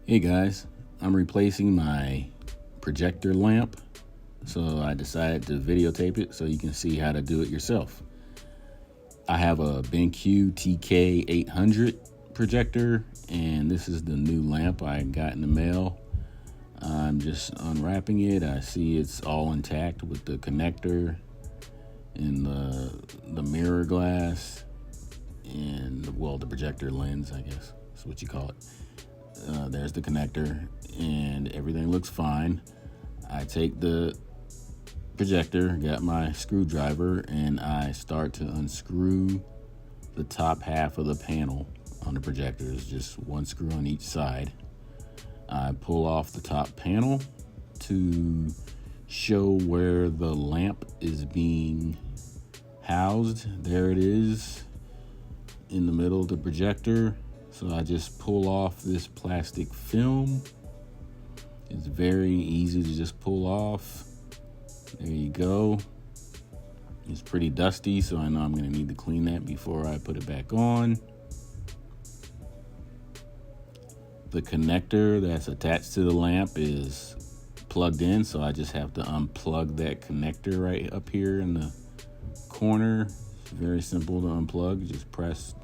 Hey guys, I'm replacing my projector lamp, so I decided to videotape it so you can see how to do it yourself. I have a BenQ TK800 projector, and this is the new lamp I got in the mail. I'm just unwrapping it. I see it's all intact with the connector and the mirror glass and, well, the projector lens, I guess is what you call it. There's the connector and everything looks fine. I take the projector, got my screwdriver, and I start to unscrew the top half of the panel on the projector. There's just one screw on each side. I pull off the top panel to show where the lamp is being housed. There it is in the middle of the projector. So I just pull off this plastic film. It's very easy to just pull off. There you go. It's pretty dusty, so I know I'm gonna need to clean that before I put it back on. The connector that's attached to the lamp is plugged in, so I just have to unplug that connector right up here in the corner. It's very simple to unplug. Just press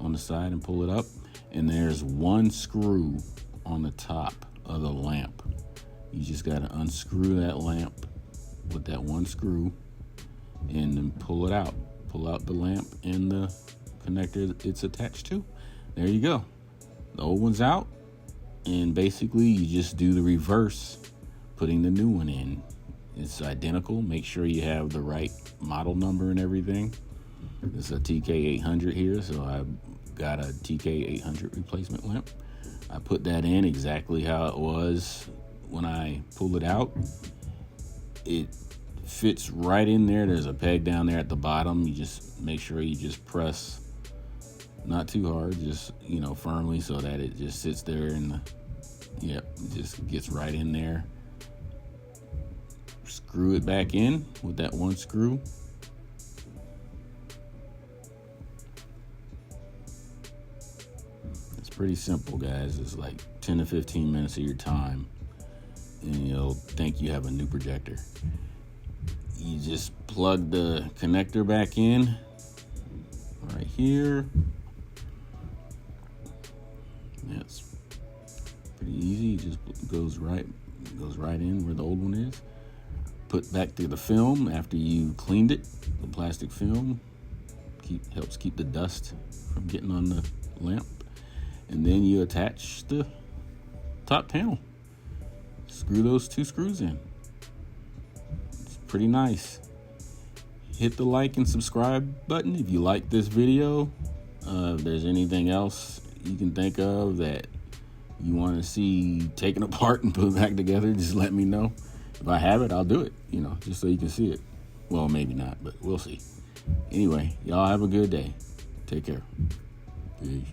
on the side and pull it up, and there's one screw on the top of the lamp. You just got to unscrew that lamp with that one screw and then pull it out. Pull out the lamp and the connector it's attached to. There you go. The old one's out, and basically you just do the reverse, putting the new one in. It's identical. Make sure you have the right model number and everything. It's a TK800 here, so I got a TK800 replacement lamp. I put that in exactly how it was when I pulled it out. It fits right in there. There's a peg down there at the bottom. You just make sure you just press, not too hard, just, firmly, so that it just sits there and it just gets right in there. Screw it back in with that one screw. Pretty simple, guys. It's like 10 to 15 minutes of your time, and you'll think you have a new projector. You just plug the connector back in right here. That's pretty easy. It just goes right in where the old one is. Put back to the film after you cleaned it. The plastic film helps keep the dust from getting on the lamp. And then you attach the top panel. Screw those two screws in. It's pretty nice. Hit the like and subscribe button if you like this video. If there's anything else you can think of that you want to see taken apart and put back together, just let me know. If I have it, I'll do it, just so you can see it. Well, maybe not, but we'll see. Anyway, y'all have a good day. Take care. Peace.